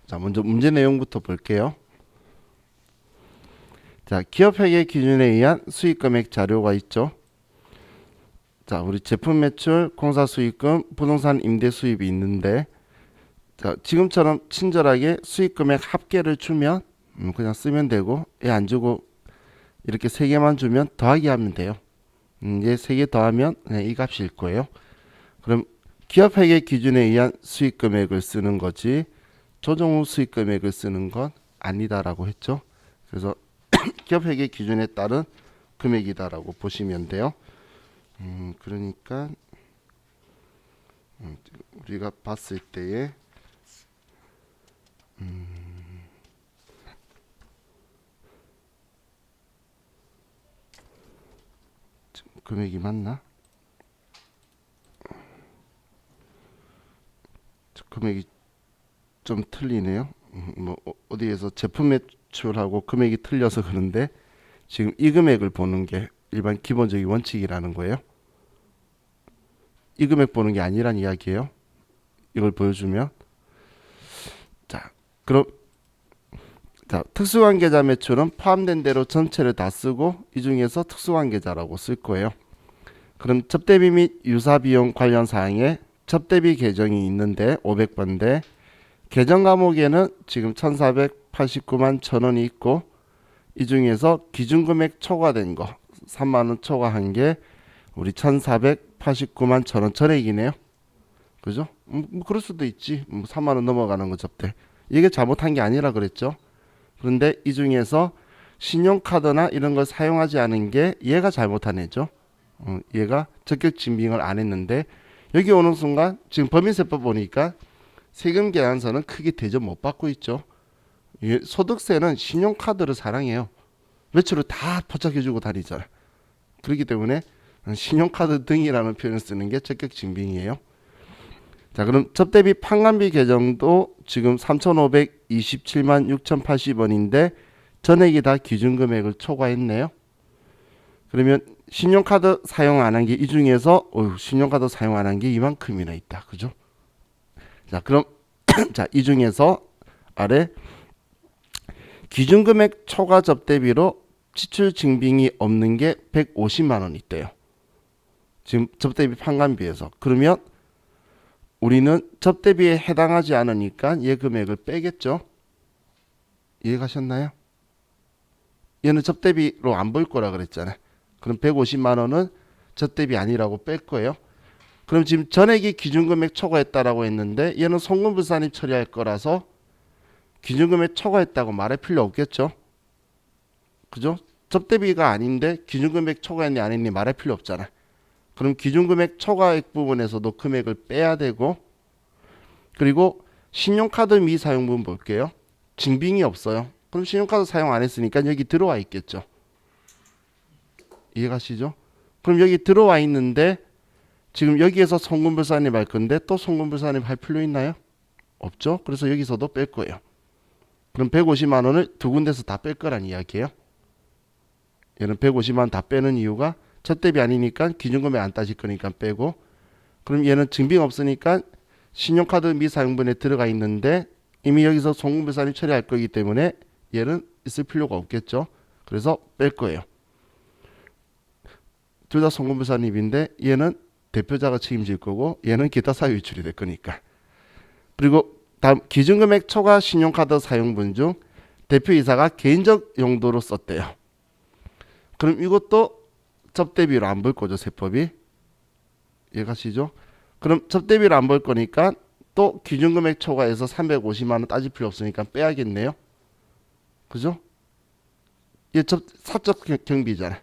자, 먼저 문제 내용부터 볼게요. 자, 기업회계 기준에 의한 수익금액 자료가 있죠. 자, 우리 제품 매출, 공사 수익금, 부동산 임대 수입이 있는데, 자, 지금처럼 친절하게 수익금액 합계를 주면 그냥 쓰면 되고, 얘 안 주고 이렇게 세 개만 주면 더하기 하면 돼요. 얘 세 개 더하면 그냥 이 값일 거예요. 그럼 기업회계 기준에 의한 수익금액을 쓰는 거지 조정 후 수익금액을 쓰는 건 아니다라고 했죠. 그래서 기업회계 기준에 따른 금액이다라고 보시면 돼요. 그러니까 우리가 봤을 때에 금액이 맞나? 금액이 좀 틀리네요. 뭐 어디에서 제품 매출하고 금액이 틀려서 그런데 지금 이 금액을 보는 게 일반 기본적인 원칙이라는 거예요. 이 금액 보는 게 아니란 이야기예요. 이걸 보여주면 자 그럼 자 특수관계자 매출은 포함된 대로 전체를 다 쓰고 이 중에서 특수관계자라고 쓸 거예요. 그럼 접대비 및 유사비용 관련 사항에 접대비 계정이 있는데 500번인데 계정 과목에는 지금 1489만 1000원이 있고 이 중에서 기준금액 초과된 거 3만원 초과한 게 우리 1489만 1000원 전액이네요. 그죠? 뭐 그럴 수도 있지. 3만원 넘어가는 거 접대. 이게 잘못한 게 아니라 그랬죠. 그런데 이 중에서 신용카드나 이런 걸 사용하지 않은 게 얘가 잘못한 애죠. 얘가 적격 증빙을 안 했는데 여기 오는 순간 지금 법인세법 보니까 세금 계산서는 크게 대접 못 받고 있죠. 소득세는 신용카드를 사랑해요. 매출을 다 포착해주고 다니잖아. 그렇기 때문에 신용카드 등이라는 표현을 쓰는 게 적격 증빙이에요. 자, 그럼 접대비 판관비 계정도 지금 3,527만 6,080원인데 전액이 다 기준금액을 초과했네요. 그러면 신용카드 사용 안 한 게 이 중에서 신용카드 사용 안 한 게 이만큼이나 있다. 그죠? 자, 그럼 자, 이 중에서 아래 기준금액 초과 접대비로 지출 증빙이 없는 게 150만 원 있대요. 지금 접대비 판관비에서. 그러면 우리는 접대비에 해당하지 않으니까 얘 금액을 빼겠죠. 이해가셨나요? 얘는 접대비로 안 볼 거라 그랬잖아요. 그럼 150만 원은 접대비 아니라고 뺄 거예요. 그럼 지금 전액이 기준금액 초과했다라고 했는데 얘는 송금불산입 처리할 거라서 기준금액 초과했다고 말할 필요 없겠죠. 그죠? 접대비가 아닌데 기준금액 초과했니 안 했니 말할 필요 없잖아. 그럼 기준금액 초과액 부분에서도 금액을 빼야 되고 그리고 신용카드 미사용 부분 볼게요. 증빙이 없어요. 그럼 신용카드 사용 안 했으니까 여기 들어와 있겠죠. 이해가시죠? 그럼 여기 들어와 있는데 지금 여기에서 송금불산입 할 건데 또 송금불산입 할 필요 있나요? 없죠. 그래서 여기서도 뺄 거예요. 그럼 150만 원을 두 군데서 다 뺄 거란 이야기예요. 얘는 150만 원 다 빼는 이유가 접대비 아니니까 기준금액 안 따질 거니까 빼고 그럼 얘는 증빙 없으니까 신용카드 미사용분에 들어가 있는데 이미 여기서 송금불산입 처리할 거기 때문에 얘는 있을 필요가 없겠죠. 그래서 뺄 거예요. 둘 다 송금불산입인데 얘는 대표자가 책임질 거고 얘는 기타 사유 유출이 될 거니까. 그리고 다음 기준금액 초과 신용카드 사용분 중 대표이사가 개인적 용도로 썼대요. 그럼 이것도 접대비로 안 볼 거죠. 세법이. 이해가시죠? 그럼 접대비로 안 볼 거니까 또 기준금액 초과해서 350만 원 따질 필요 없으니까 빼야겠네요. 그죠? 이게 사적 경비잖아.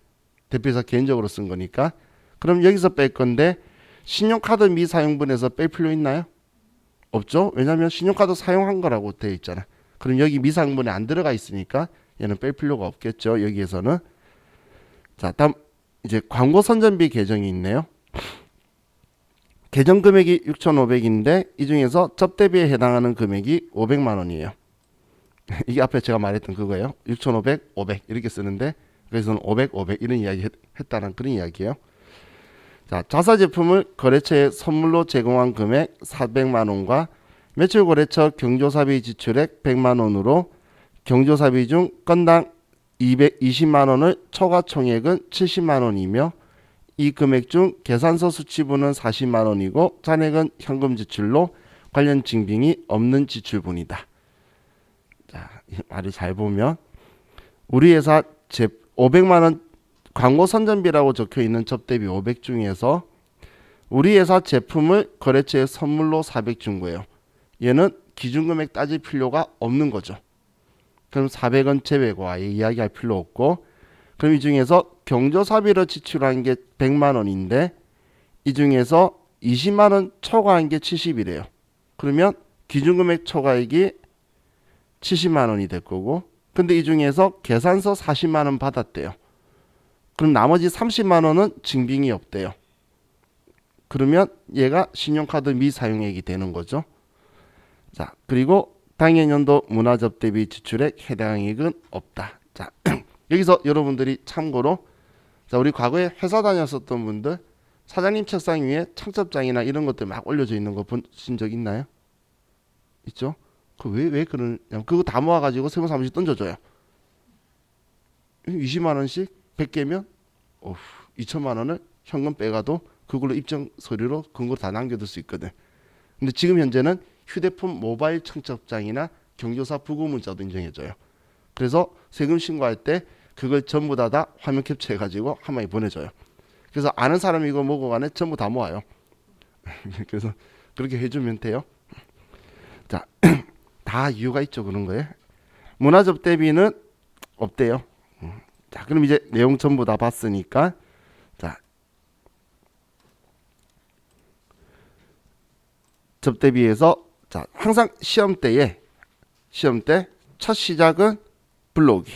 대표이사 개인적으로 쓴 거니까. 그럼 여기서 뺄 건데 신용카드 미사용분에서 뺄 필요 있나요? 없죠. 왜냐하면 신용카드 사용한 거라고 되어 있잖아. 그럼 여기 미사용분에 안 들어가 있으니까 얘는 뺄 필요가 없겠죠. 여기에서는. 자, 다음 이제 광고 선전비 계정이 있네요. 계정 금액이 6,500인데 이 중에서 접대비에 해당하는 금액이 500만 원이에요. 이게 앞에 제가 말했던 그거예요. 6,500, 500 이렇게 쓰는데 그래서는 500, 500 이런 이야기 했다는 그런 이야기예요. 자, 자사 제품을 거래처에 선물로 제공한 금액 400만 원과 매출 거래처 경조사비 지출액 100만 원으로 경조사비 중 건당 220만 원을 초과 총액은 70만 원이며 이 금액 중 계산서 수치분은 40만 원이고 잔액은 현금 지출로 관련 증빙이 없는 지출분이다. 자, 이 말을 잘 보면 우리 회사 500만 원 광고 선전비라고 적혀 있는 접대비 500 중에서 우리 회사 제품을 거래처에 선물로 400 준 거예요. 얘는 기준금액 따질 필요가 없는 거죠. 그럼 400원 제외고 아예 이야기할 필요 없고, 그럼 이 중에서 경조사비로 지출한 게 100만 원인데 이 중에서 20만 원 초과한 게 70이래요. 그러면 기준금액 초과액이 70만 원이 될 거고, 근데 이 중에서 계산서 40만 원 받았대요. 그럼 나머지 30만 원은 증빙이 없대요. 그러면 얘가 신용카드 미사용액이 되는 거죠. 자, 그리고 당해년도 문화접대비 지출액 해당액은 없다. 자, 여기서 여러분들이 참고로, 자, 우리 과거에 회사 다녔었던 분들 사장님 책상 위에 청첩장이나 이런 것들 막 올려져 있는 거 보신 적 있나요? 있죠? 왜 그러냐? 그거 다 모아가지고 세무사무실 던져줘요. 20만 원씩 100개면 2천만 원을 현금 빼가도 그걸로 입증 서류로 근거로 다 남겨둘 수 있거든. 근데 지금 현재는 휴대폰 모바일 청첩장이나 경조사 부고문자도 인정해줘요. 그래서 세금 신고할 때 그걸 전부 다 화면 캡처해가지고 한 방에 보내줘요. 그래서 아는 사람이 이거 먹어가네 전부 다 모아요. 그래서 그렇게 해주면 돼요. 자, 다 이유가 있죠. 그런 거에. 문화접대비는 없대요. 자, 그럼 이제 내용 전부 다 봤으니까, 자, 접대비에서, 자, 항상 시험 때 첫 시작은 불러오기.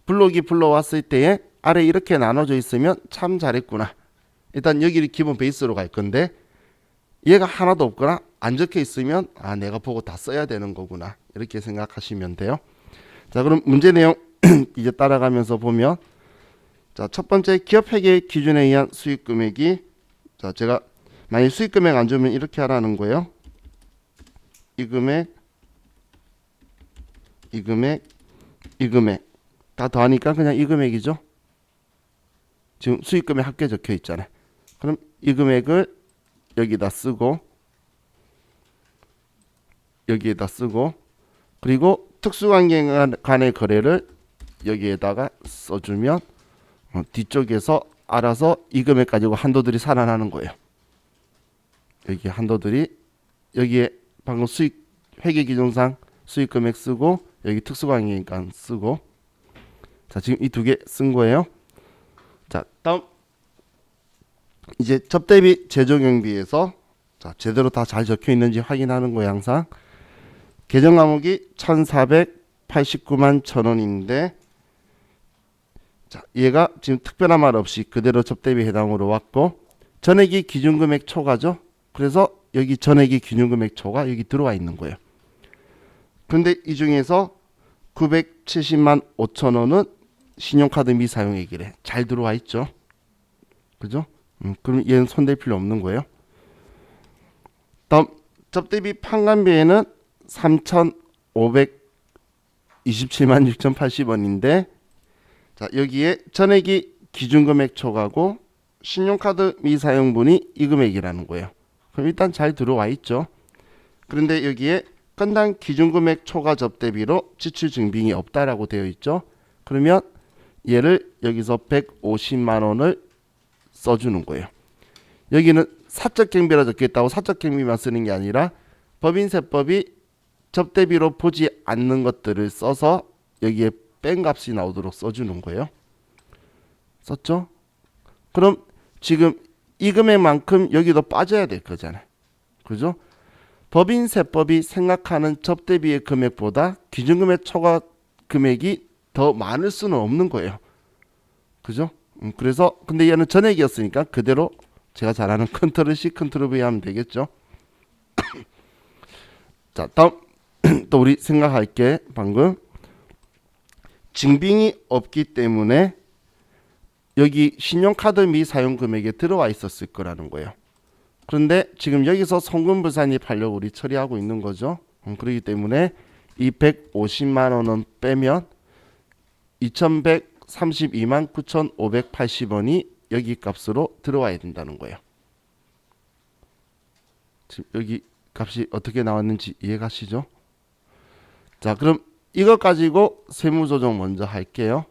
불러오기 불러왔을 때에 아래 이렇게 나눠져 있으면 참 잘했구나. 일단 여기를 기본 베이스로 갈 건데, 얘가 하나도 없거나 안 적혀 있으면 아, 내가 보고 다 써야 되는 거구나, 이렇게 생각하시면 돼요. 자, 그럼 문제 내용 이제 따라가면서 보면, 자, 첫 번째 기업회계 기준에 의한 수익 금액이, 자, 제가 만약 수익 금액 안 주면 이렇게 하라는 거예요. 이 금액 다 더하니까 그냥 이 금액이죠. 지금 수익 금액 합계 적혀 있잖아요. 그럼 이 금액을 여기다 쓰고, 여기에다 쓰고, 그리고 특수관계 간의 거래를 여기에다가 써주면 뒤쪽에서 알아서 이 금액 가지고 한도들이 살아나는 거예요. 여기 한도들이, 여기에 방금 수익 회계기준상 수익 금액 쓰고, 여기 특수관계니까 쓰고. 자, 지금 이 두 개 쓴 거예요. 자, 다음 이제 접대비 재적용비에서, 자, 제대로 다 잘 적혀 있는지 확인하는 거예요. 항상 계정 과목이 1,489만 1,000원인데, 자, 얘가 지금 특별한 말 없이 그대로 접대비 해당으로 왔고, 전액이 기준금액 초과죠. 그래서 여기 전액이 기준금액 초과 여기 들어와 있는 거예요. 근데 이 중에서 970만 5천 원은 신용카드 미사용액이래. 잘 들어와 있죠. 그죠? 그럼 얘는 손댈 필요 없는 거예요. 다음 접대비 판관비에는 3,527만 6,080원인데, 자, 여기에 전액이 기준금액 초과고 신용카드 미사용분이 이 금액이라는 거예요. 그럼 일단 잘 들어와 있죠. 그런데 여기에 건당 기준금액 초과 접대비로 지출 증빙이 없다라고 되어 있죠. 그러면 얘를 여기서 150만 원을 써주는 거예요. 여기는 사적 경비라 적혀 있다고 사적 경비만 쓰는 게 아니라 법인세법이 접대비로 보지 않는 것들을 써서 여기에 뺀 값이 나오도록 써주는 거예요. 썼죠? 그럼 지금 이 금액만큼 여기도 빠져야 될 거잖아요. 그죠? 법인세법이 생각하는 접대비의 금액보다 기준금액 초과 금액이 더 많을 수는 없는 거예요. 그죠? 그래서 근데 얘는 전액이었으니까 그대로 제가 잘 아는 컨트롤 C 컨트롤 V 하면 되겠죠. 자, 다음 또 우리 생각할 게, 방금 증빙이 없기 때문에 여기 신용카드 미사용 금액에 들어와 있었을 거라는 거예요. 그런데 지금 여기서 송금불산입하려고 우리 처리하고 있는 거죠. 그렇기 때문에 이 150만 원은 빼면 2132만 9,580원이 여기 값으로 들어와야 된다는 거예요. 지금 여기 값이 어떻게 나왔는지 이해가시죠? 자, 그럼 이거 가지고 세무조정 먼저 할게요.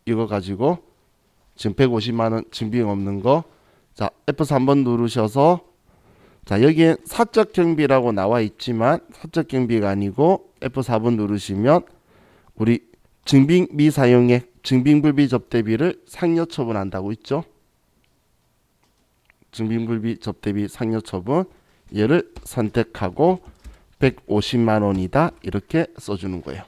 이거 가지고 지금 150만 원 증빙 없는 거. 자, F3번 누르셔서 자, 여기에 사적 경비라고 나와 있지만 사적 경비가 아니고 F4번 누르시면 우리 증빙 미사용액, 증빙불비 접대비를 상여 처분한다고 있죠. 증빙불비 접대비 상여 처분 얘를 선택하고 150만 원이다 이렇게 써주는 거예요.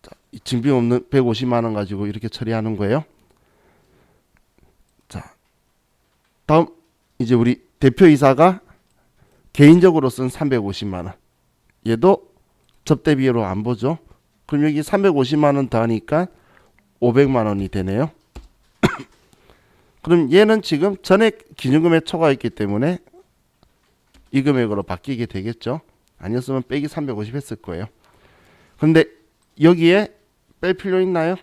자, 이 증빙 없는 150만 원 가지고 이렇게 처리하는 거예요. 자, 다음 이제 우리 대표이사가 개인적으로 쓴 350만 원. 얘도 접대비로 안 보죠. 그럼 여기 350만 원 더하니까 500만 원이 되네요. 그럼 얘는 지금 전액 기준금액 초과했기 때문에 이 금액으로 바뀌게 되겠죠. 아니었으면 빼기 350 했을 거예요. 그런데 여기에 뺄 필요 있나요?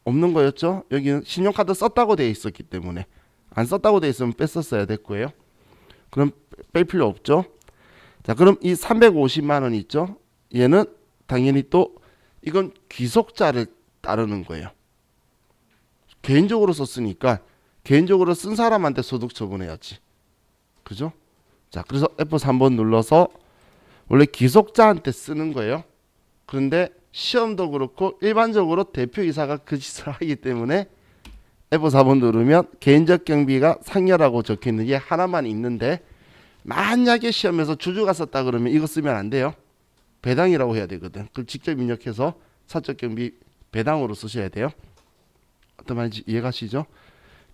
없는 거였죠. 여기는 신용카드 썼다고 되어 있었기 때문에 안 썼다고 되어 있으면 뺐었어야 됐고요. 그럼 뺄 필요 없죠. 자, 그럼 이 350만 원 있죠. 얘는 당연히 또 이건 귀속자를 따르는 거예요. 개인적으로 썼으니까 개인적으로 쓴 사람한테 소득 처분해야지. 그죠? 자, 그래서 F3번 눌러서 원래 귀속자한테 쓰는 거예요. 그런데 시험도 그렇고 일반적으로 대표이사가 그 짓을 하기 때문에 F4번 누르면 개인적 경비가 상여라고 적혀있는 게 하나만 있는데 만약에 시험에서 주주가 썼다 그러면 이거 쓰면 안 돼요. 배당이라고 해야 되거든. 그걸 직접 입력해서 사적 경비 배당으로 쓰셔야 돼요. 어떤 말인지 이해가시죠?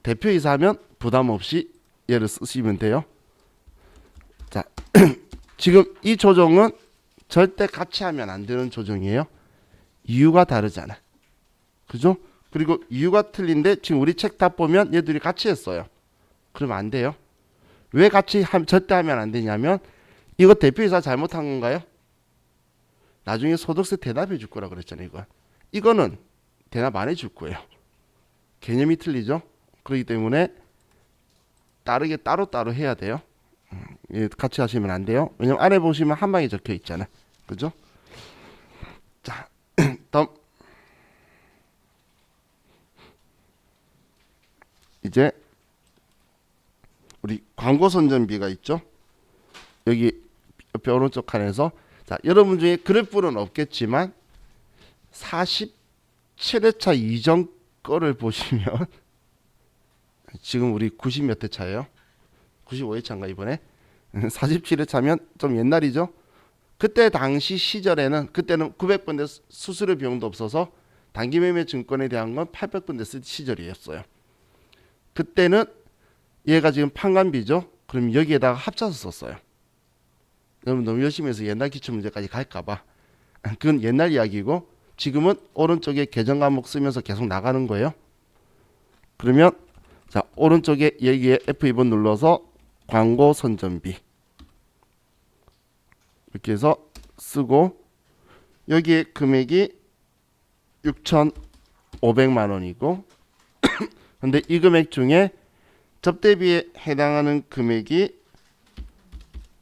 대표이사 하면 부담 없이 얘를 쓰시면 돼요. 자, 지금 이 조정은 절대 같이 하면 안 되는 조정이에요. 이유가 다르잖아. 그죠? 그리고 이유가 틀린데 지금 우리 책 다 보면 얘들이 같이 했어요. 그러면 안 돼요. 왜 같이 절대 하면 안 되냐면 이거 대표이사 잘못한 건가요? 나중에 소득세 대납해 줄 거라 그랬잖아요. 이거는 대납 안 해줄 거예요. 개념이 틀리죠. 그렇기 때문에 따르게 따로따로 해야 돼요. 같이 하시면 안 돼요. 왜냐면 안에 보시면 한 방에 적혀 있잖아. 그죠? 자, 다음 이제 우리 광고 선전비가 있죠. 여기 옆에 오른쪽 칸에서 자, 여러분 중에 그래프는 없겠지만 47회차 이전 거를 보시면 지금 우리 90 몇 회 차예요? 95회차인가 이번에? 47회차면 좀 옛날이죠. 그때 당시 시절에는 그때는 900번대 수수료 비용도 없어서 단기매매 증권에 대한 건 800번대 쓸 시절이었어요. 그때는 얘가 지금 판관비죠. 그럼 여기에다가 합쳐서 썼어요. 여러분 너무 열심히 해서 옛날 기출문제까지 갈까봐 그건 옛날 이야기고 지금은 오른쪽에 계정 과목 쓰면서 계속 나가는 거예요. 그러면 자, 오른쪽에 여기에 F2번 눌러서 광고 선전비 이렇게 해서 쓰고 여기에 금액이 6,500만 원이고 근데 이 금액 중에 접대비에 해당하는 금액이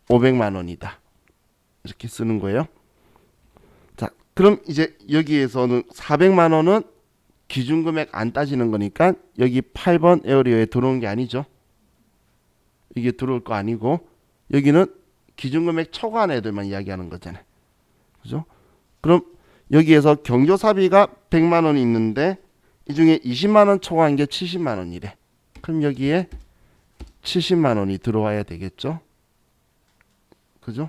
500만 원이다. 이렇게 쓰는 거예요. 자, 그럼 이제 여기에서는 400만 원은 기준금액 안 따지는 거니까 여기 8번 에어리어에 들어온 게 아니죠. 이게 들어올 거 아니고 여기는 기준금액 초과한 애들만 이야기하는 거잖아요. 그죠? 그럼 여기에서 경조사비가 100만 원이 있는데 이 중에 20만 원 초과한 게 70만 원이래. 그럼 여기에 70만 원이 들어와야 되겠죠. 그죠?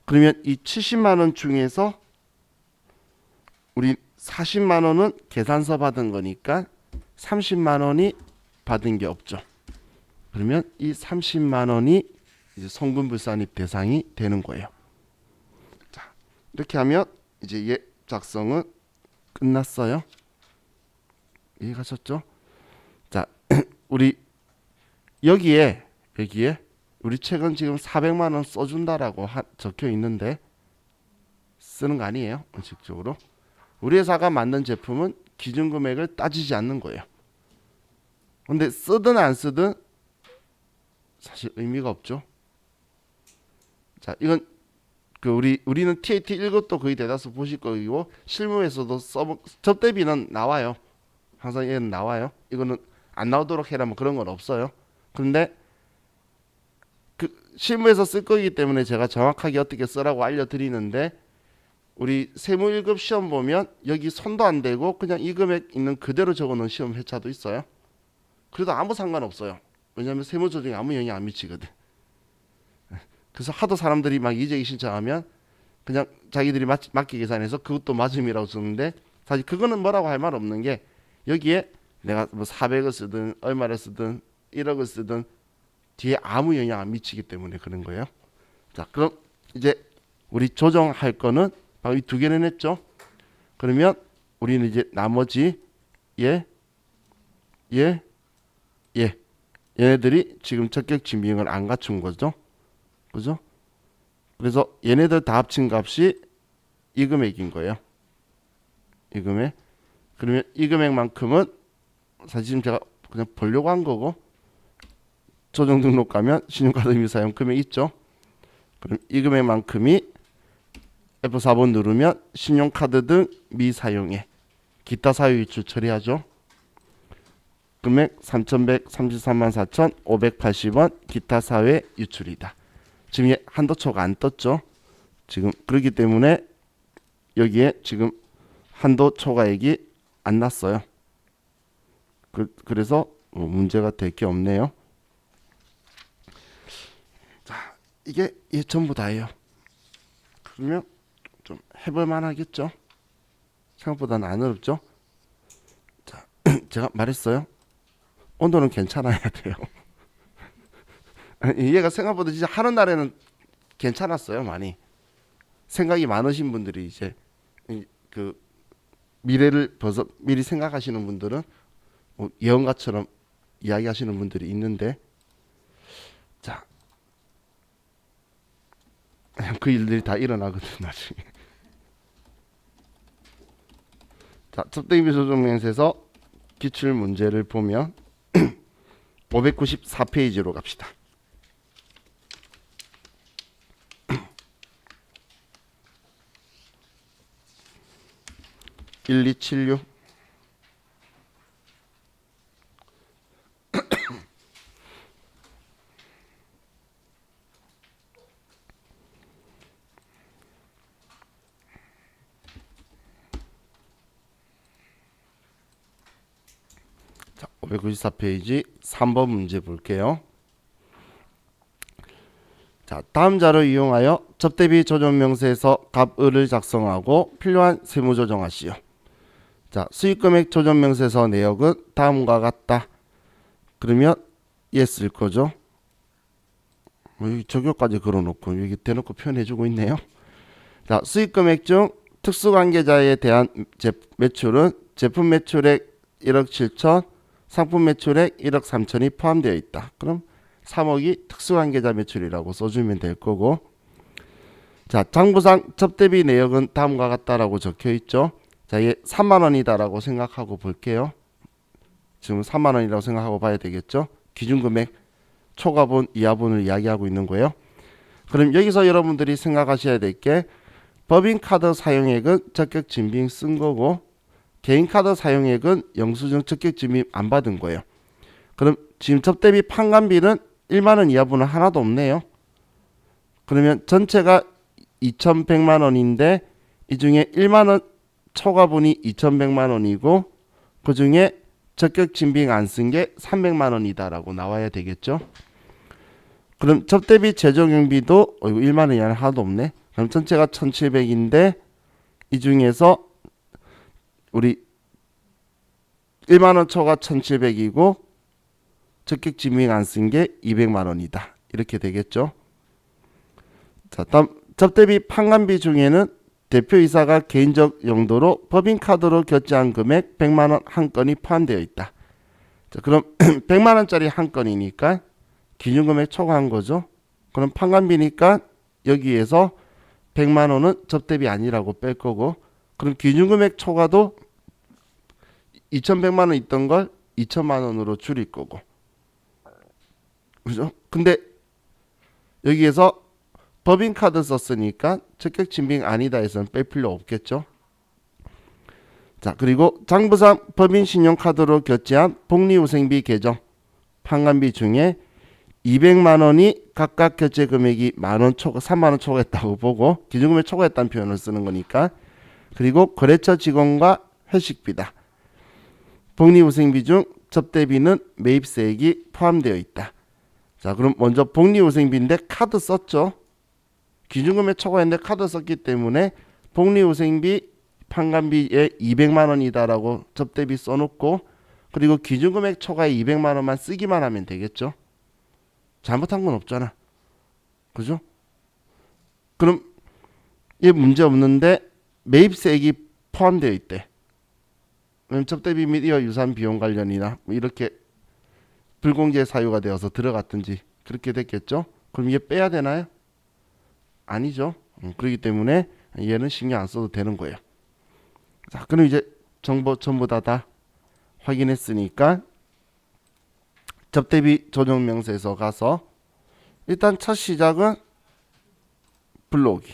그러면 이 70만 원 중에서 우리 40만 원은 계산서 받은 거니까 30만 원이 받은 게 없죠. 그러면 이 30만 원이 이제 송금불산입 대상이 되는 거예요. 자, 이렇게 하면 이제 얘 작성은 끝났어요. 이해가셨죠? 자, 우리 여기에 우리 책은 지금 400만 원 써준다라고 적혀 있는데 쓰는 거 아니에요. 원칙적으로 우리 회사가 만든 제품은 기준 금액을 따지지 않는 거예요. 근데 쓰든 안 쓰든 사실 의미가 없죠. 자, 이건 우리는 TAT 1급도 거의 대다수 보실 거고 실무에서도 접대비는 나와요. 항상 얘는 나와요. 이거는 안 나오도록 해라 뭐 그런 건 없어요. 그런데 실무에서 쓸 거기 때문에 제가 정확하게 어떻게 쓰라고 알려드리는데 우리 세무 1급 시험 보면 여기 손도 안 대고 그냥 이 금액 있는 그대로 적어놓은 시험 회차도 있어요. 그래도 아무 상관없어요. 왜냐하면 세무 조정에 아무 영향 안 미치거든. 그래서 하도 사람들이 막 이재기 신청하면 그냥 자기들이 맞게 계산해서 그것도 맞음이라고 쓰는데 사실 그거는 뭐라고 할 말 없는 게 여기에 내가 뭐 400을 쓰든 얼마를 쓰든 1억을 쓰든 뒤에 아무 영향 안 미치기 때문에 그런 거예요. 자, 그럼 이제 우리 조정할 거는 바로 이 두 개는 했죠. 그러면 우리는 이제 나머지 얘네들이 지금 적격 증빙을 안 갖춘 거죠. 그죠? 그래서 얘네들 다 합친 값이 이 금액인 거예요. 이 금액. 그러면 이 금액만큼은 사실 지금 제가 그냥 보려고 한 거고 조정 등록 가면 신용카드 미사용 금액 있죠. 그럼 이 금액만큼이 F4번 누르면 신용카드 등 미사용에 기타 사유 유출 처리하죠. 금액 3,133만 4,580원 기타 사회 유출이다. 지금 얘 한도초가 안 떴죠. 지금 그렇기 때문에 여기에 지금 한도 초과액이 안 났어요. 그래서 문제가 될 게 없네요. 자, 이게 전부 다예요. 그러면 좀 해볼 만하겠죠. 생각보다는 안 어렵죠. 자, 제가 말했어요. 온도는 괜찮아야 돼요. 얘가 생각보다 진짜 하는 날에는 괜찮았어요. 많이 생각이 많으신 분들이 이제 그 미래를 벌써 미리 생각하시는 분들은 뭐 예언가처럼 이야기하시는 분들이 있는데 자, 그 일들이 다 일어나거든 나중에. 자, 접대비 조정명세서 기출 문제를 보면 594페이지로 갑시다. 1276 자, 594페이지 3번 문제 볼게요. 자, 다음 자료를 이용하여 접대비 조정 명세서 갑을을 작성하고 필요한 세무 조정하시오. 자, 수익금액 조정 명세서 내역은 다음과 같다. 그러면 얘 쓸 거죠. 여기 적용까지 걸어놓고 여기 대놓고 표현해주고 있네요. 자, 수익금액 중 특수관계자에 대한 매출은 제품 매출액 1억 7천, 상품 매출액 1억 3천이 포함되어 있다. 그럼 3억이 특수관계자 매출이라고 써주면 될 거고, 자, 장부상 접대비 내역은 다음과 같다라고 적혀 있죠. 자, 얘 3만 원이다라고 생각하고 볼게요. 지금 3만 원이라고 생각하고 봐야 되겠죠. 기준금액 초과분, 이하분을 이야기하고 있는 거예요. 그럼 여기서 여러분들이 생각하셔야 될 게 법인카드 사용액은 적격 증빙 쓴 거고 개인카드 사용액은 영수증 적격 증빙 안 받은 거예요. 그럼 지금 접대비 판관비는 1만 원 이하분은 하나도 없네요. 그러면 전체가 2,100만 원인데 이 중에 1만 원 초과분이 2,100만 원이고 그 중에 적격 증빙 안 쓴 게 300만 원이다 라고 나와야 되겠죠. 그럼 접대비 재적용비도 1만 원이 하나도 없네. 그럼 전체가 1,700인데 이 중에서 우리 1만 원 초과 1,700이고 적격 증빙 안 쓴 게 200만 원이다. 이렇게 되겠죠. 자, 다음 접대비 판관비 중에는 대표이사가 개인적 용도로 법인카드로 결제한 금액 100만 원 한 건이 포함되어 있다. 자, 그럼 100만 원짜리 한 건이니까 기준금액 초과한 거죠. 그럼 판관비니까 여기에서 100만 원은 접대비 아니라고 뺄 거고, 그럼 기준금액 초과도 2,100만 원 있던 걸 2천만 원으로 줄일 거고, 그죠? 근데 여기에서 법인카드 썼으니까 적격증빙 아니다 해서는 뺄 필요 없겠죠. 자, 그리고 장부상 법인신용카드로 결제한 복리후생비 계정 판관비 중에 200만 원이 각각 결제 금액이 만원 초과, 3만 원 초과했다고 보고 기준금액 초과했다는 표현을 쓰는 거니까, 그리고 거래처 직원과 회식비다. 복리후생비 중 접대비는 매입세액이 포함되어 있다. 자, 그럼 먼저 복리후생비인데 카드 썼죠. 기준금액 초과했는데 카드 썼기 때문에 복리후생비 판관비에 200만 원이다라고 접대비 써놓고, 그리고 기준금액 초과에 200만 원만 쓰기만 하면 되겠죠. 잘못한 건 없잖아. 그죠? 그럼 얘 문제 없는데 매입세액이 포함되어 있대. 그럼 접대비 및 이와 유사한 비용 관련이나 뭐 이렇게 불공제 사유가 되어서 들어갔든지 그렇게 됐겠죠. 그럼 얘 빼야 되나요? 아니죠. 그렇기 때문에 얘는 신경 안 써도 되는 거예요. 자, 그럼 이제 정보 전부 다 확인했으니까 접대비 조정 명세서 가서 일단 첫 시작은 불러오기.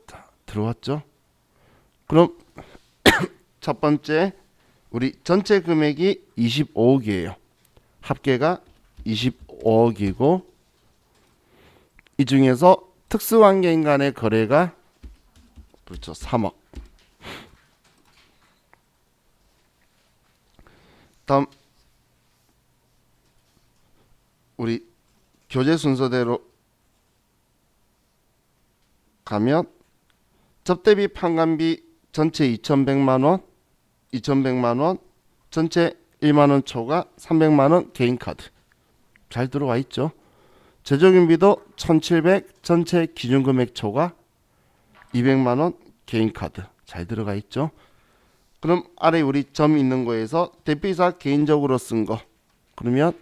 자, 들어왔죠? 그럼 첫 번째 우리 전체 금액이 25억이에요. 합계가 25억이고 이 중에서 특수환경 간의 거래가 그렇죠, 3억. 다음 우리 교재 순서대로 가면 접대비 판관비 전체 2,100만 원, 2,100만 원, 전체 1만 원 초과 300만 원 개인 카드 잘 들어와 있죠. 제조균비도 1,700 전체 기준금액 초과 200만 원 개인 카드 잘 들어가 있죠. 그럼 아래 우리 점 있는 거에서 대표이사 개인적으로 쓴 거 그러면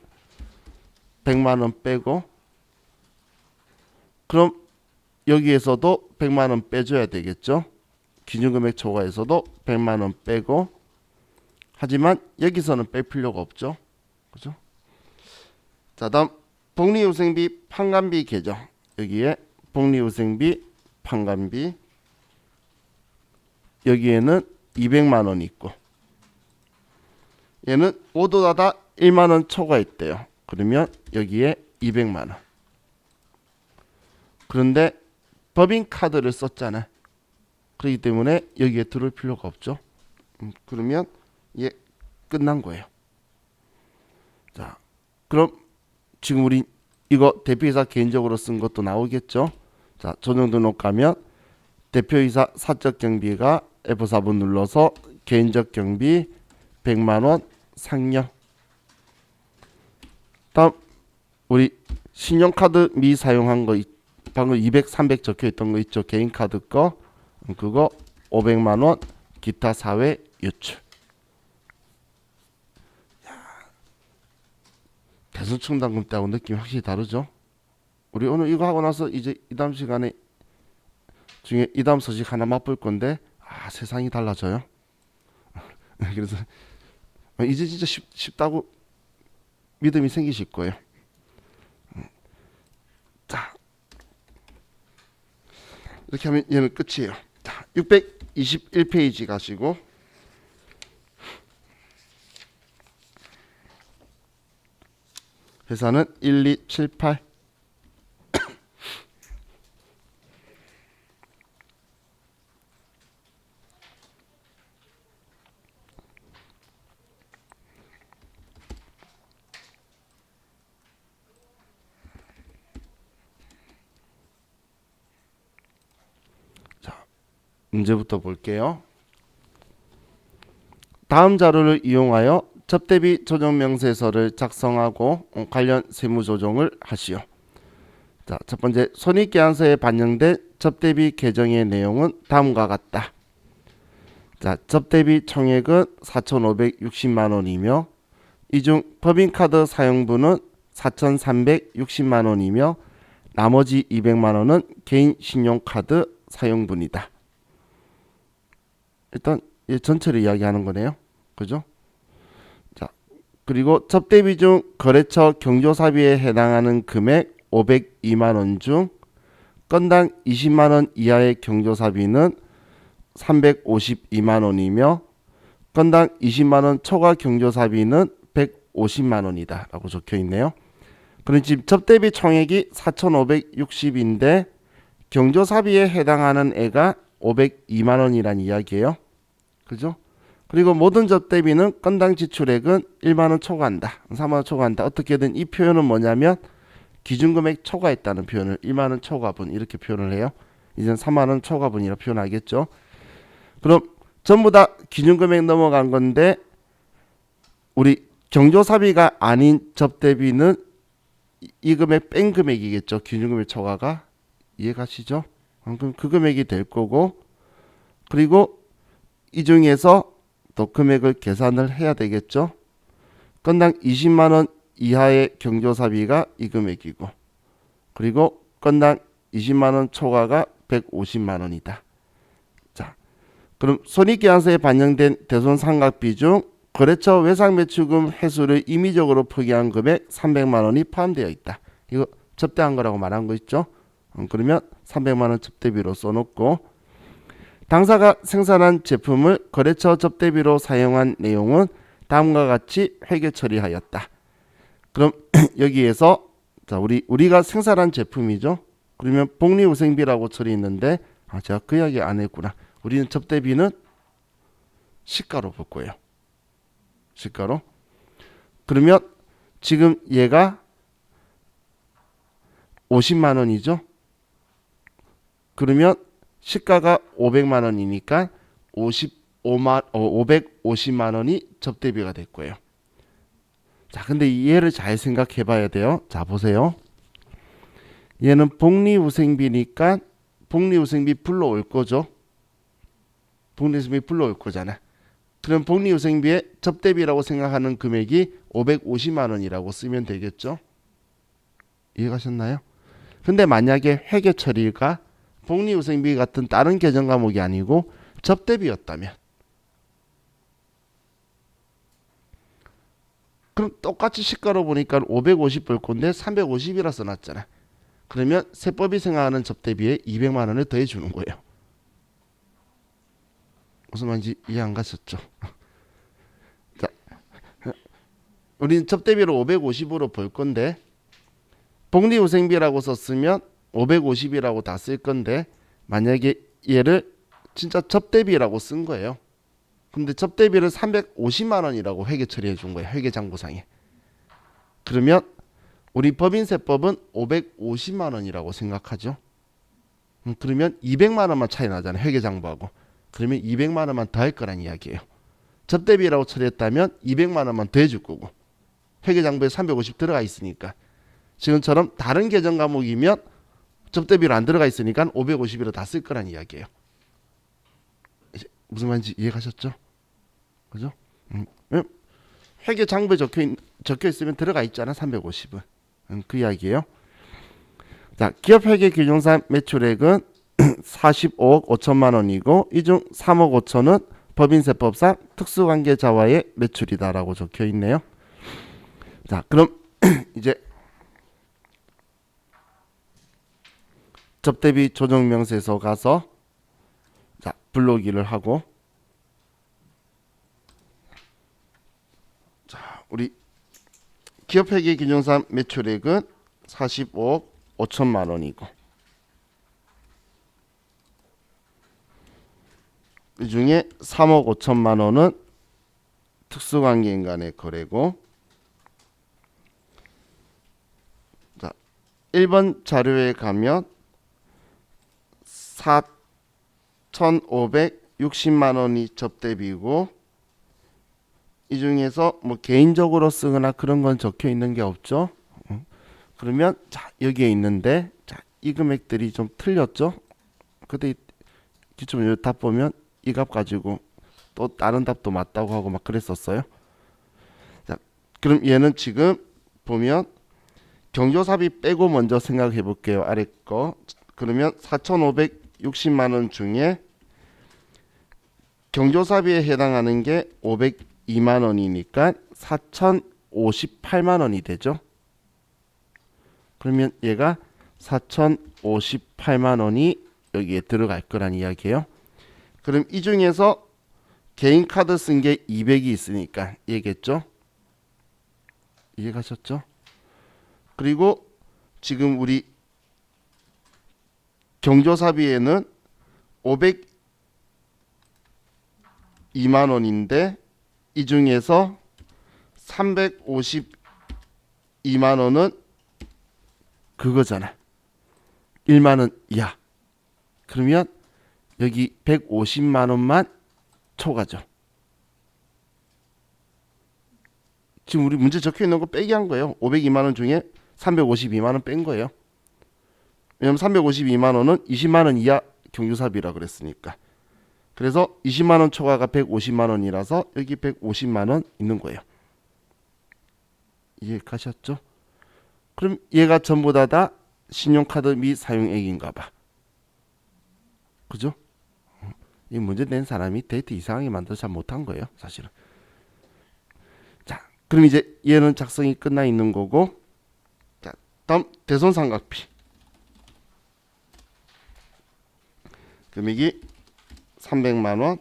100만 원 빼고, 그럼 여기에서도 100만 원 빼줘야 되겠죠. 기준금액 초과에서도 100만 원 빼고, 하지만 여기서는 뺄 필요가 없죠. 그죠? 자, 다음 복리후생비 판관비 계정. 여기에 복리후생비 판관비 여기에는 200만 원이 있고, 얘는 모두 다 1만 원 초과했대요. 그러면 여기에 200만 원. 그런데 법인 카드를 썼잖아. 그렇기 때문에 여기에 들어올 필요가 없죠. 그러면 얘 끝난 거예요. 자, 그럼 지금 우리 이거 대표이사 개인적으로 쓴 것도 나오겠죠. 자, 조정 등록 가면 대표이사 사적 경비가 F4번 눌러서 개인적 경비 100만 원 상여. 다음 우리 신용카드 미사용한 거 방금 200, 300 적혀 있던 거 있죠. 개인 카드 거 그거 500만 원 기타 사회 유출. 대손충당금 때하고 느낌이 확실히 다르죠. 우리 오늘 이거 하고 나서 이제 이 다음 시간에 중에 이 다음 소식 하나 맛볼 건데 세상이 달라져요. 그래서 이제 진짜 쉽다고 믿음이 생기실 거예요. 자, 이렇게 하면 얘는 끝이에요. 자, 621페이지 가시고 회사는 1278. 문제부터 볼게요. 다음 자료를 이용하여 접대비 조정 명세서를 작성하고 관련 세무 조정을 하시오. 자, 첫 번째 손익계산서에 반영된 접대비 계정의 내용은 다음과 같다. 자, 접대비 총액은 4,560만 원이며 이 중 법인카드 사용분은 4,360만 원이며 나머지 200만 원은 개인 신용카드 사용분이다. 일단 이 전체를 이야기하는 거네요. 그죠? 자, 그리고 접대비 중 거래처 경조사비에 해당하는 금액 502만 원 중 건당 20만 원 이하의 경조사비는 352만 원이며 건당 20만 원 초과 경조사비는 150만 원이다 라고 적혀 있네요. 그럼 지금 접대비 총액이 4,560인데 경조사비에 해당하는 애가 502만 원이란 이야기예요. 그죠? 그리고 모든 접대비는 건당 지출액은 1만 원 초과한다. 3만 원 초과한다. 어떻게든 이 표현은 뭐냐면 기준금액 초과했다는 표현을 1만 원 초과분 이렇게 표현을 해요. 이젠 3만 원 초과분이라 표현하겠죠. 그럼 전부 다 기준금액 넘어간 건데 우리 경조사비가 아닌 접대비는 이 금액 뺀 금액이겠죠. 기준금액 초과가. 이해가시죠? 그럼 그 금액이 될 거고 그리고 이 중에서 또 금액을 계산을 해야 되겠죠. 건당 20만 원 이하의 경조사비가 이 금액이고 그리고 건당 20만 원 초과가 150만 원이다. 자, 그럼 손익계산서에 반영된 대손상각비 중 거래처 외상매출금 회수를 임의적으로 포기한 금액 300만 원이 포함되어 있다. 이거 접대한 거라고 말한 거 있죠. 그러면 300만 원 접대비로 써놓고 당사가 생산한 제품을 거래처 접대비로 사용한 내용은 다음과 같이 회계 처리하였다. 그럼 여기에서 자 우리가 생산한 제품이죠. 그러면 복리후생비라고 처리했는데 제가 그 이야기 안 했구나. 우리는 접대비는 시가로 볼 거예요. 시가로. 그러면 지금 얘가 50만 원이죠. 그러면 시가가 500만 원이니까 550만 원이 접대비가 될 거예요. 자, 근데 얘를 잘 생각해 봐야 돼요. 자, 보세요. 얘는 복리후생비니까 복리후생비 불러올 거죠. 복리후생비 불러올 거잖아. 그럼 복리후생비의 접대비라고 생각하는 금액이 550만 원이라고 쓰면 되겠죠. 이해가셨나요? 근데 만약에 회계 처리가 복리후생비 같은 다른 계정 과목이 아니고 접대비였다면 그럼 똑같이 시가로 보니까 550 볼 건데 350이라 써놨잖아. 그러면 세법이 생각하는 접대비에 200만 원을 더해 주는 거예요. 무슨 말인지 이해 안 가셨죠? 자, 우리는 접대비를 550으로 볼 건데 복리후생비라고 썼으면 550이라고 다 쓸 건데 만약에 얘를 진짜 접대비라고 쓴 거예요. 근데 접대비를 350만 원이라고 회계 처리해 준 거예요. 회계장부상에. 그러면 우리 법인세법은 550만 원이라고 생각하죠. 그러면 200만 원만 차이 나잖아요. 회계장부하고. 그러면 200만 원만 더 할 거란 이야기예요. 접대비라고 처리했다면 200만 원만 더 해줄 거고 회계장부에 350 들어가 있으니까 지금처럼 다른 계정 과목이면 접대비로 안 들어가 있으니까 550으로 다 쓸 거란 이야기예요. 무슨 말인지 이해가셨죠? 그죠? 회계장부에 적혀 있으면 들어가 있잖아. 350은. 그 이야기예요. 자, 기업회계규정상 매출액은 45억 5천만 원이고 이 중 3억 5천은 법인세법상 특수관계자와의 매출이다라고 적혀 있네요. 자, 그럼 이제 접대비 조정명세서 가서 자, 불러오기를 하고 자, 우리 기업회계규정상 매출액은 45억 5천만 원이고 이 중에 3억 5천만 원은 특수관계인 간의 거래고 자, 1번 자료에 가면 4,560만 원이 접대비고 이 중에서 뭐 개인적으로 쓰거나 그런 건 적혀 있는 게 없죠. 그러면 자 여기에 있는데 자 이 금액들이 좀 틀렸죠. 그때 기초문제 답 보면 이 값 가지고 또 다른 답도 맞다고 하고 막 그랬었어요. 자 그럼 얘는 지금 보면 경조사비 빼고 먼저 생각해 볼게요. 아래 거. 그러면 4,560만 원 중에 경조사비에 해당하는 게 502만 원이니까 4,058만 원이 되죠. 그러면 얘가 4,058만 원이 여기에 들어갈 거란 이야기예요. 그럼 이 중에서 개인 카드 쓴 게 200이 있으니까 얘겠죠. 이해가셨죠? 그리고 지금 우리 경조사비에는 502만 원인데 이 중에서 352만 원은 그거잖아. 1만 원 이하. 그러면 여기 150만 원만 초과죠. 지금 우리 문제 적혀 있는 거 빼기 한 거예요. 502만 원 중에 352만 원 뺀 거예요. 왜냐면 352만 원은 20만 원 이하 경조사비라 그랬으니까. 그래서 20만 원 초과가 150만 원이라서 여기 150만 원 있는 거예요. 이해가셨죠? 그럼 얘가 전부 다 신용카드 미사용액인가 봐. 그죠? 이 문제 낸 사람이 데이터 이상하게 만들어서 잘 못한 거예요, 사실은. 자, 그럼 이제 얘는 작성이 끝나 있는 거고, 자, 다음 대손삼각비. 금액이 300만 원.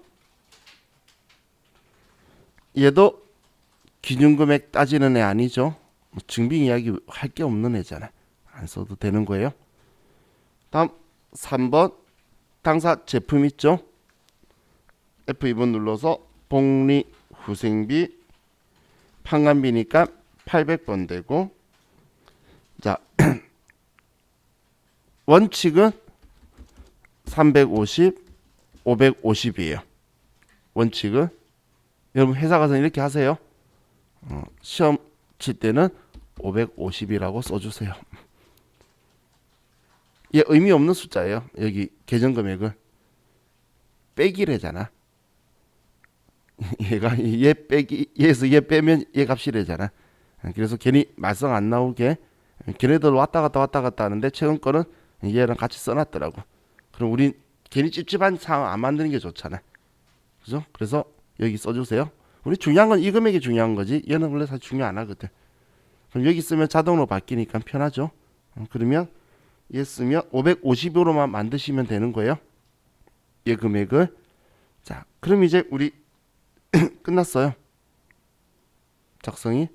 얘도 기준금액 따지는 애 아니죠. 증빙 이야기 할 게 없는 애잖아. 안 써도 되는 거예요. 다음 3번 당사 제품 있죠. F2번 눌러서 복리 후생비 판관비니까 800번 되고, 자 원칙은 350, 550이에요. 원칙은 여러분 회사 가서 이렇게 하세요. 시험 칠 때는 550이라고 써주세요. 얘 의미 없는 숫자예요. 여기 계정금액은 빼기래잖아. 얘가 얘 빼기 얘에서 얘 빼면 얘 값이래잖아. 그래서 괜히 말썽 안 나오게 걔네들 왔다 갔다 하는데 최근 거는 얘랑 같이 써놨더라고. 그럼 우린 괜히 찝찝한 상황 안 만드는 게 좋잖아. 그죠? 그래서 여기 써주세요. 우리 중요한 건 이 금액이 중요한 거지. 얘는 원래 사실 중요 안 하거든. 그럼 여기 쓰면 자동으로 바뀌니까 편하죠. 그러면 얘 쓰면 550으로만 만드시면 되는 거예요. 얘 금액을. 자, 그럼 이제 우리 끝났어요. 작성이.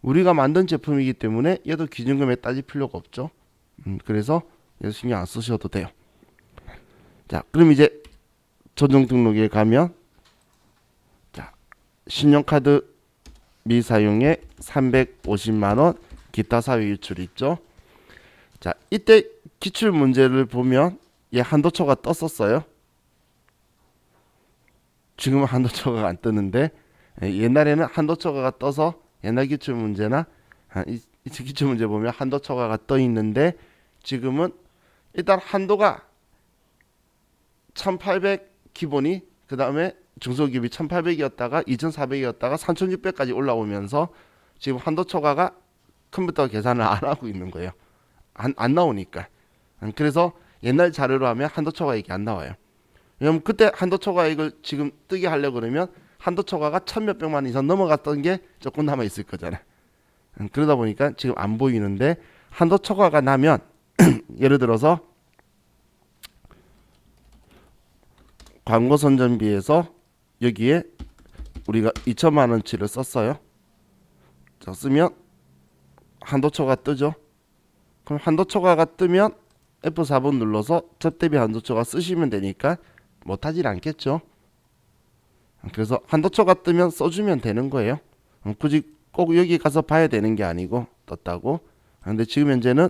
우리가 만든 제품이기 때문에 얘도 기준금액 따질 필요가 없죠. 그래서 얘 신경 안 쓰셔도 돼요. 자, 그럼 이제 전용 등록에 가면 자, 신용카드 미사용액 350만원 기타 사유 유출 있죠. 자, 이때 기출 문제를 보면 얘 한도초가 떴었어요. 지금은 한도초가 안 뜨는데 옛날에는 한도초가 떠서 옛날 기출 문제나 이 기출 문제 보면 한도초가 떠 있는데 지금은 일단 한도가 1800 기본이 그 다음에 중소기업이 1800이었다가 2400이었다가 3600까지 올라오면서 지금 한도 초과가 컴퓨터 계산을 안 하고 있는 거예요. 안 나오니까. 그래서 옛날 자료로 하면 한도 초과액이 안 나와요. 왜냐면 그때 한도 초과액을 지금 뜨게 하려고 그러면 한도 초과가 1000몇백만 이상 넘어갔던 게 조금 남아 있을 거잖아요. 그러다 보니까 지금 안 보이는데 한도 초과가 나면 예를 들어서 광고 선전비에서 여기에 우리가 2천만 원치를 썼어요. 자, 쓰면 한도 초과 뜨죠. 그럼 한도 초과가 뜨면 F4번 눌러서 접대비 한도 초과 쓰시면 되니까 못하질 않겠죠. 그래서 한도 초과 뜨면 써주면 되는 거예요. 굳이 꼭 여기 가서 봐야 되는 게 아니고 떴다고. 근데 지금 현재는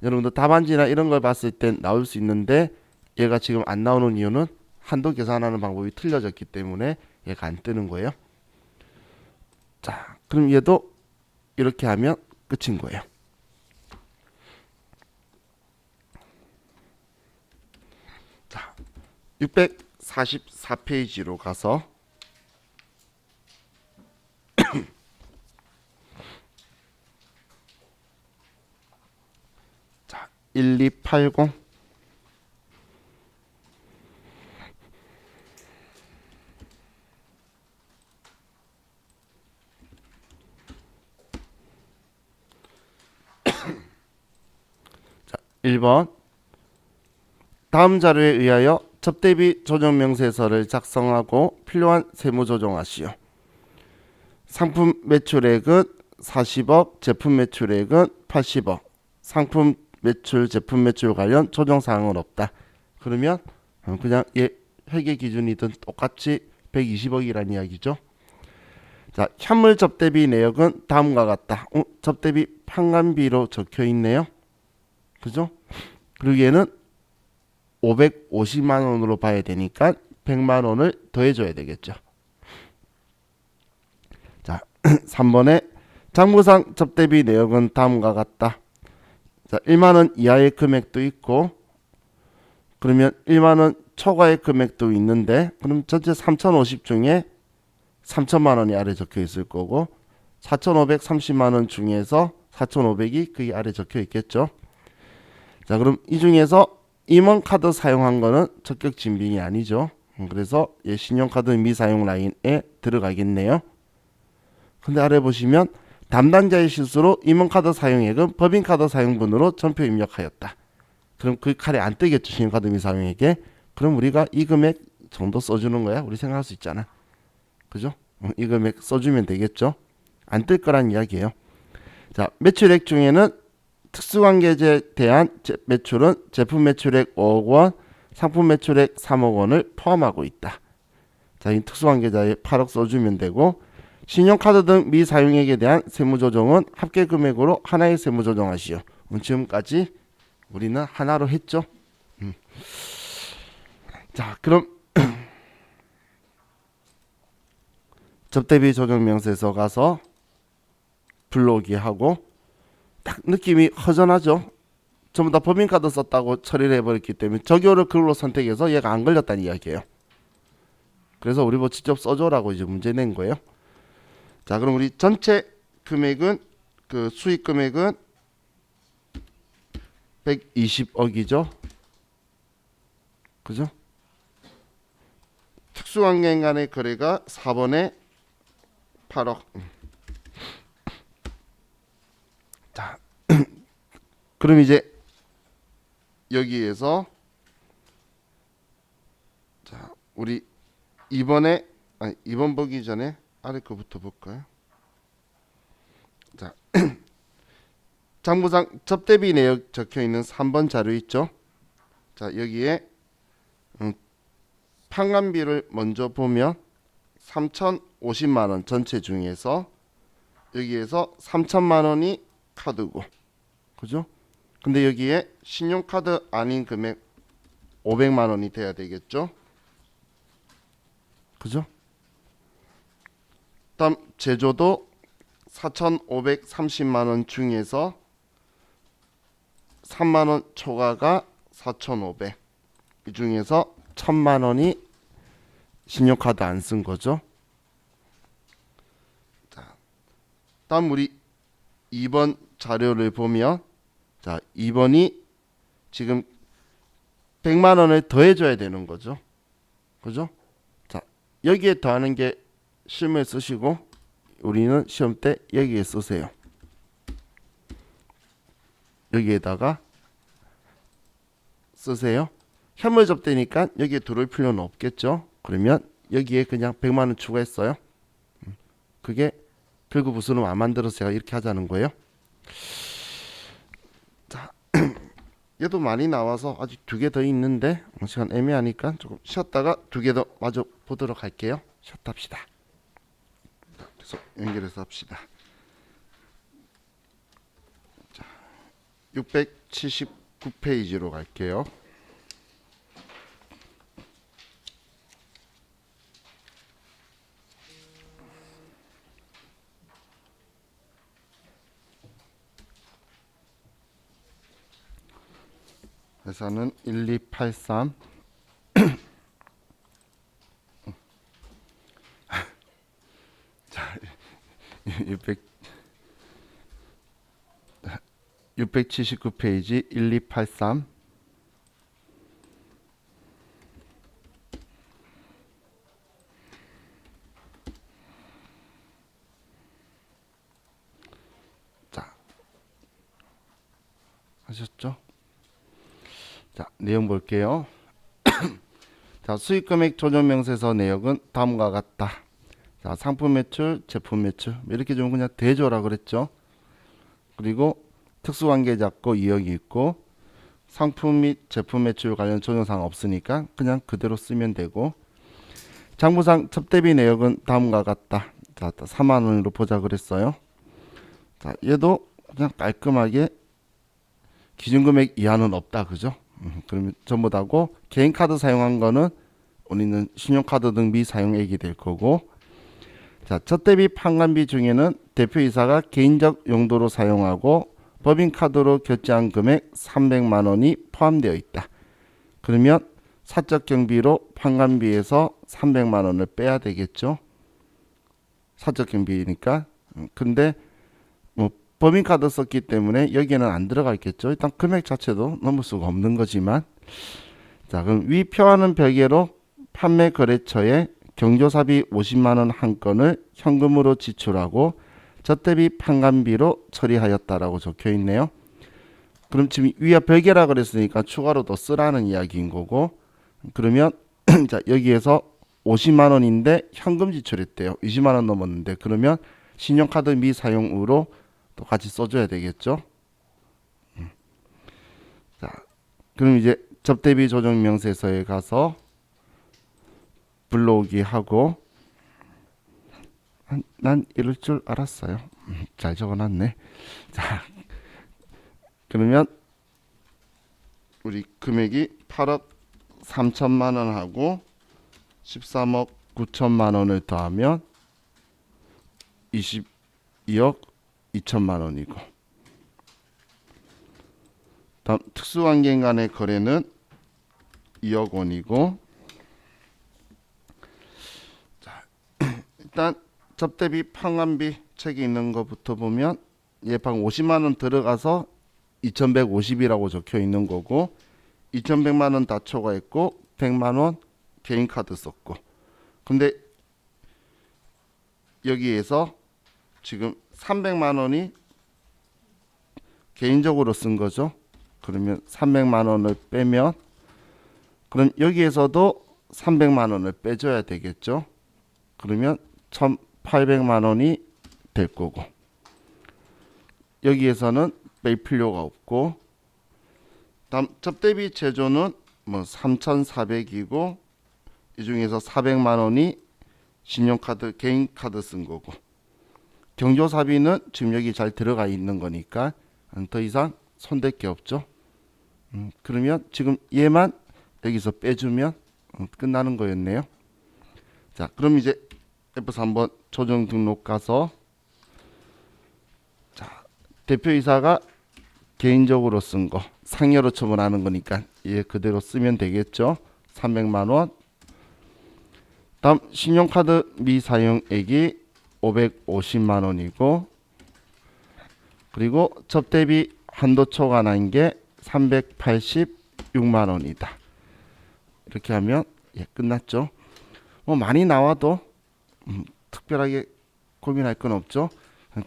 여러분들 답안지나 이런 걸 봤을 땐 나올 수 있는데 얘가 지금 안 나오는 이유는 한도 계산하는 방법이 틀려졌기 때문에 얘가 안 뜨는 거예요. 자, 그럼 얘도 이렇게 하면 끝인 거예요. 644페이지로 가서 자, 1280 1번 다음 자료에 의하여 접대비 조정 명세서를 작성하고 필요한 세무 조정하시오. 상품 매출액은 40억, 제품 매출액은 80억. 상품 매출, 제품 매출 관련 조정 사항은 없다. 그러면 그냥 회계 기준이든 똑같이 120억이라는 이야기죠. 자, 현물 접대비 내역은 다음과 같다. 접대비 판관비로 적혀 있네요. 그죠? 그리고 얘는 550만 원으로 봐야 되니까 100만 원을 더해줘야 되겠죠. 자, 3번에 장부상 접대비 내역은 다음과 같다. 자, 1만 원 이하의 금액도 있고, 그러면 1만 원 초과의 금액도 있는데, 그럼 전체 3,050 중에 3천만 원이 아래 적혀 있을 거고, 4,530만 원 중에서 4,500이 그 아래 적혀 있겠죠. 자, 그럼 이 중에서 임원카드 사용한 거는 적격 진빙이 아니죠. 그래서 신용카드 미사용 라인에 들어가겠네요. 근데 아래 보시면 담당자의 실수로 임원카드 사용액은 법인카드 사용분으로 전표 입력하였다. 그럼 그 칼에 안 뜨겠죠. 신용카드 미사용액에. 그럼 우리가 이 금액 정도 써주는 거야. 우리 생각할 수 있잖아. 그죠? 이 금액 써주면 되겠죠. 안 뜰 거란 이야기예요. 자, 매출액 중에는 특수관계자에 대한 매출은 제품 매출액 5억 원, 상품 매출액 3억 원을 포함하고 있다. 자, 이 특수관계자에 8억 써주면 되고, 신용카드 등 미사용액에 대한 세무조정은 합계 금액으로 하나의 세무조정하시오. 지금까지 우리는 하나로 했죠. 자, 그럼 접대비 조정 명세서 가서 불러오기 하고, 딱 느낌이 허전하죠. 전부 다 법인카드 썼다고 처리를 해버렸기 때문에 적용을 그걸로 선택해서 얘가 안 걸렸다는 이야기예요. 그래서 우리 뭐 직접 써줘라고 이제 문제 낸 거예요. 자, 그럼 우리 전체 금액은 그 수익 금액은 120억이죠. 그죠? 특수관계 간의 거래가 4번에 8억. 자, 그럼 이제 여기에서 자, 우리 이번 보기 전에 아래 거부터 볼까요? 자, 장부상 접대비 내역 적혀 있는 3번 자료 있죠? 자, 여기에 판관비를 먼저 보면 3,050만 원 전체 중에서 여기에서 3천만 원이 카드고, 그죠? 근데 여기에 신용카드 아닌 금액 500만 원이 돼야 되겠죠? 그죠? 다음 제조도 4,530만 원 중에서 3만 원 초과가 4,500. 이 중에서 1,000만 원이 신용카드 안 쓴 거죠. 자, 다음 우리 2번 자료를 보면, 자, 2번이 지금 100만 원을 더해 줘야 되는 거죠. 그죠? 자, 여기에 더하는 게 실무에 쓰시고, 우리는 시험 때 여기에 쓰세요. 여기에다가 쓰세요. 현물 접대니까 여기에 들어올 필요는 없겠죠. 그러면 여기에 그냥 100만 원 추가했어요. 그게 결국 부수는 안 만들어서 제가 이렇게 하자는 거예요. 자, 얘도 많이 나와서 아직 2개 더 있는데 시간 애매하니까 조금 쉬었다가 2개 더 마저 보도록 할게요. 쉬었다 합시다. 계속 연결해서 합시다. 자, 679페이지로 갈게요. 회사는 1283 679페이지 1283. 자, 하셨죠? 자, 내용 볼게요. 자, 수익금액 조정명세서 내역은 다음과 같다. 자, 상품 매출, 제품 매출 이렇게 좀 그냥 대조라 그랬죠. 그리고 특수관계 잡고 2억이 있고 상품 및 제품 매출 관련 조정사항 없으니까 그냥 그대로 쓰면 되고, 장부상 접대비 내역은 다음과 같다. 자, 4만 원으로 보자 그랬어요. 자, 얘도 그냥 깔끔하게 기준금액 이하는 없다, 그죠? 그러면 전부 다고, 개인카드 사용한 거는 우리는 신용카드 등 미사용액이 될 거고, 자, 접대비 판관비 중에는 대표이사가 개인적 용도로 사용하고 법인카드로 결제한 금액 300만 원이 포함되어 있다. 그러면 사적 경비로 판관비에서 300만 원을 빼야 되겠죠. 사적 경비니까. 근데 뭐 법인카드 썼기 때문에 여기에는 안 들어가 있겠죠. 일단 금액 자체도 넘을 수가 없는 거지만, 자, 그럼 위 표와는 별개로 판매 거래처에 경조사비 50만 원 한 건을 현금으로 지출하고 접대비 판관비로 처리하였다라고 적혀 있네요. 그럼 지금 위와 별개라 그랬으니까 추가로 더 쓰라는 이야기인 거고, 그러면 자, 여기에서 50만 원인데 현금 지출했대요. 20만 원 넘었는데, 그러면 신용카드 미사용으로 또 같이 써줘야 되겠죠. 자, 그럼 이제 접대비 조정 명세서에 가서 불러오기 하고, 난 이럴 줄 알았어요. 잘 적어놨네. 자, 그러면 우리 금액이 8억 3천만 원하고 13억 9천만 원을 더하면 22억 2천만 원이고, 다음 특수관계인 간의 거래는 2억 원이고, 자, 일단 접대비 판관비 책이 있는 것부터 보면 얘 방금 50만 원 들어가서 2150이라고 적혀 있는 거고, 2100만 원 다 초과했고 100만 원 개인 카드 썼고, 근데 여기에서 지금 300만 원이 개인적으로 쓴 거죠. 그러면 300만 원을 빼면, 그럼 여기에서도 300만 원을 빼줘야 되겠죠. 그러면 1800만 원이 될 거고, 여기에서는 뺄 필요가 없고, 다음 접대비 제조는 뭐 3400이고 이 중에서 400만 원이 신용카드 개인카드 쓴 거고, 경조사비는 지금 여기 잘 들어가 있는 거니까 더 이상 손댈 게 없죠. 그러면 지금 얘만 여기서 빼주면 끝나는 거였네요. 자, 그럼 이제 F3 한번 조정 등록 가서, 자, 대표이사가 개인적으로 쓴 거 상여로 처분하는 거니까 얘 그대로 쓰면 되겠죠. 300만 원. 다음 신용카드 미사용액이 550만 원이고, 그리고 접대비 한도 초과한 게 386만 원이다. 이렇게 하면 끝났죠. 뭐 많이 나와도 특별하게 고민할 건 없죠.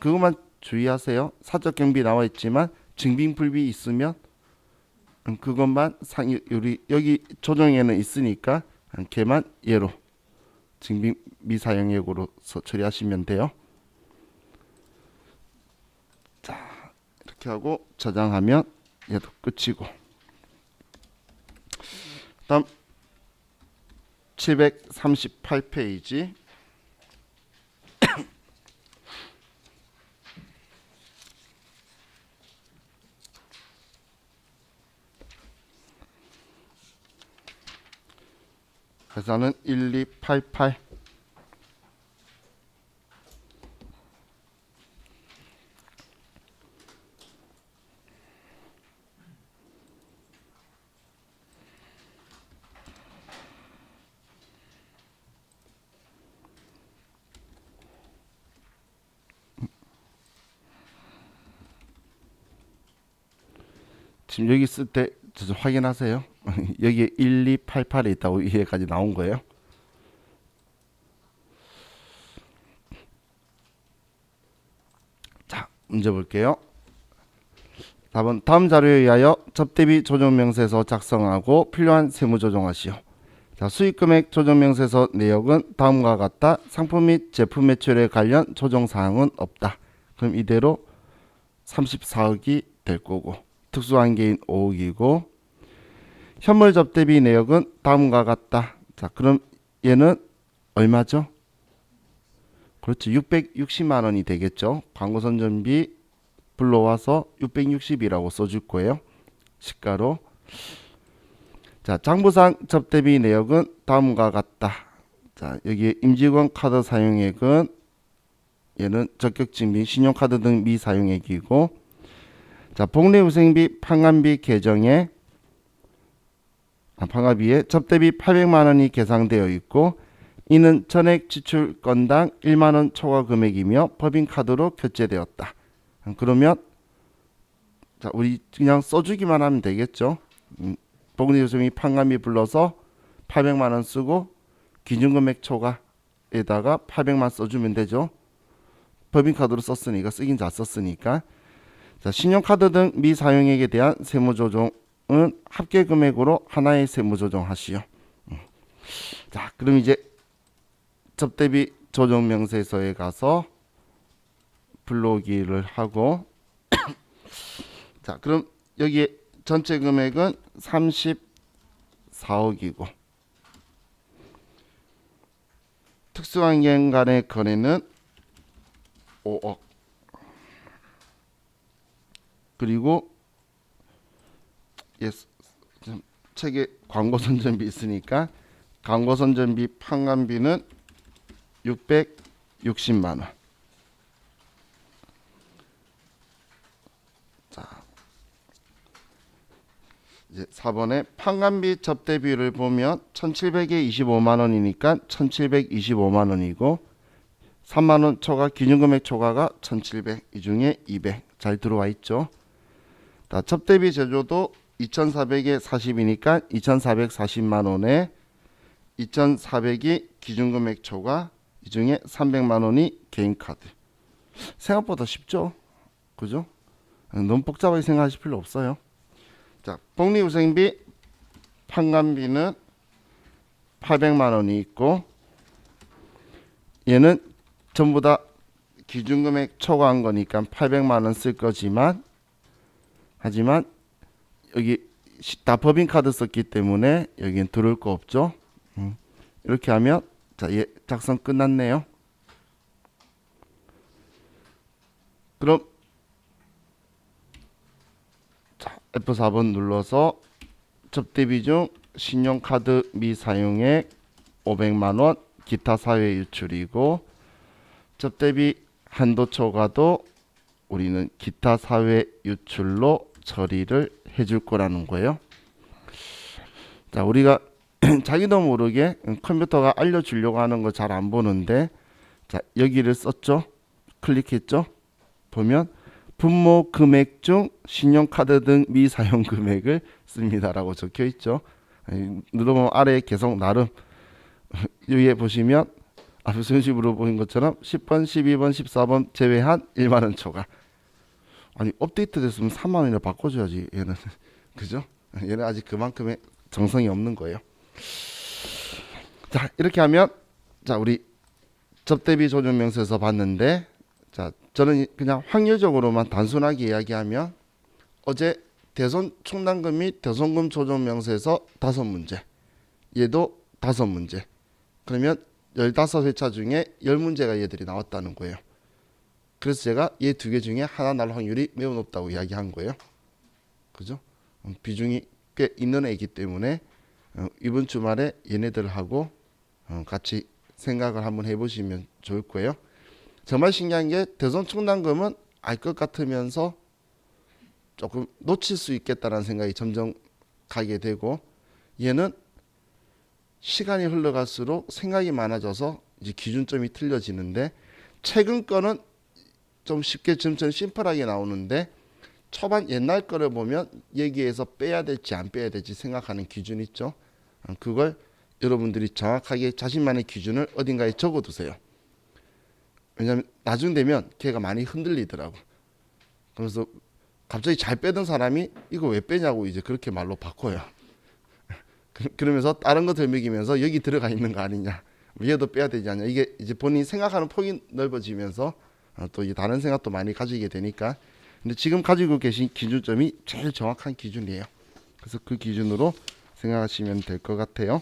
그것만 주의하세요. 사적 경비 나와 있지만 증빙불비 있으면 그것만 여기 조정에는 있으니까 걔만 예로 증빙 미사용액으로 처리하시면 돼요. 자, 이렇게 하고 저장하면 얘도 끝이고, 다음 738페이지 회사는 1288. 지금 여기 쓸 때 좀 확인하세요. 여기에 1288이 있다고 이해까지 나온 거예요. 자, 문제 볼게요. 답은 다음 자료에 의하여 접대비 조정명세서 작성하고 필요한 세무 조정하시오. 자, 수익금액 조정명세서 내역은 다음과 같다. 상품 및 제품 매출에 관련 조정사항은 없다. 그럼 이대로 34억이 될 거고 특수한계인 5억이고 현물 접대비 내역은 다음과 같다. 자, 그럼 얘는 얼마죠? 그렇죠. 660만 원이 되겠죠. 광고 선전비 불러와서 660이라고 써줄 거예요. 시가로. 자, 장부상 접대비 내역은 다음과 같다. 자, 여기 임직원 카드 사용액은 얘는 적격증비, 신용카드 등 미사용액이고, 자, 복리후생비, 판관비 계정에 판관비에 접대비 800만 원이 계상되어 있고, 이는 전액 지출 건당 1만 원 초과 금액이며 법인카드로 결제되었다. 그러면 자, 우리 그냥 써주기만 하면 되겠죠. 복리후생비 판관비 불러서 800만 원 쓰고 기준금액 초과에다가 800만 써주면 되죠. 법인카드로 썼으니까 쓰긴 잘 썼으니까. 자, 신용카드 등 미사용액에 대한 세무조정은 합계금액으로 하나의 세무조정하시오. 자, 그럼 이제 접대비 조정명세서에 가서 불러오기를 하고 자, 그럼 여기에 전체 금액은 34억이고 특수환경 간의 거래는 5억 그리고 책에 광고 선전비 있으니까 광고 선전비 판관비는 660만 원. 자, 이제 4번에 판관비 접대비를 보면 1700에 25만 원이니까 1725만 원이고 3만 원 초과 기준금액 초과가 1700, 이 중에 200 잘 들어와 있죠. 자, 접대비 제조도 2400에 40이니까 2440만 원에 2400이 기준금액 초과, 이 중에 300만 원이 개인카드. 생각보다 쉽죠? 그죠? 너무 복잡하게 생각하실 필요 없어요. 자, 복리후생비 판관비는 800만 원이 있고 얘는 전부 다 기준금액 초과한 거니까 800만 원 쓸 거지만 하지만 여기 다 법인카드 썼기 때문에 여기는 들어올 거 없죠. 이렇게 하면 자, 얘 작성 끝났네요. 그럼 자, F4번 눌러서 접대비 중 신용카드 미사용액 500만 원 기타 사회 유출이고 접대비 한도 초과도 우리는 기타 사회 유출로 처리를 해줄 거라는 거예요. 자, 우리가 자기도 모르게 컴퓨터가 알려주려고 하는 거 잘 안 보는데 자, 여기를 썼죠. 클릭했죠. 보면 분모 금액 중 신용카드 등 미사용 금액을 씁니다라고 적혀 있죠. 눌러보면 아래에 계속 나름 여기에 보시면 앞에 수식으로 보인 것처럼 10번, 12번, 14번 제외한 1만 원 초과. 아니 업데이트 됐으면 3만 원이나 바꿔줘야지 얘는. 그죠? 얘는 아직 그만큼의 정성이 없는 거예요. 자, 이렇게 하면 자, 우리 접대비 조정명세서 봤는데 자, 저는 그냥 확률적으로만 단순하게 이야기하면 어제 대손 충당금 및 대손금 조정명세서 5문제, 얘도 5문제. 그러면 15회차 중에 10문제가 얘들이 나왔다는 거예요. 그래서 제가 얘 2개 중에 하나 날 확률이 매우 높다고 이야기한 거예요. 그죠? 비중이 꽤 있는 애이기 때문에 이번 주말에 얘네들하고 같이 생각을 한번 해보시면 좋을 거예요. 정말 신기한 게 대손 충당금은 알 것 같으면서 조금 놓칠 수 있겠다라는 생각이 점점 가게 되고 얘는 시간이 흘러갈수록 생각이 많아져서 이제 기준점이 틀려지는데 최근 거는 좀 쉽게 점점 심플하게 나오는데 초반 옛날 거를 보면 여기에서 빼야 될지 안 빼야 될지 생각하는 기준 있죠. 그걸 여러분들이 정확하게 자신만의 기준을 어딘가에 적어두세요. 왜냐하면 나중 되면 걔가 많이 흔들리더라고. 그래서 갑자기 잘 빼던 사람이 이거 왜 빼냐고 이제 그렇게 말로 바꿔요. 그러면서 다른 거 들먹이면서 여기 들어가 있는 거 아니냐, 위에도 빼야 되지 않냐, 이게 이제 본인이 생각하는 폭이 넓어지면서 또 이 다른 생각도 많이 가지게 되니까. 근데 지금 가지고 계신 기준점이 제일 정확한 기준이에요. 그래서 그 기준으로 생각하시면 될 것 같아요.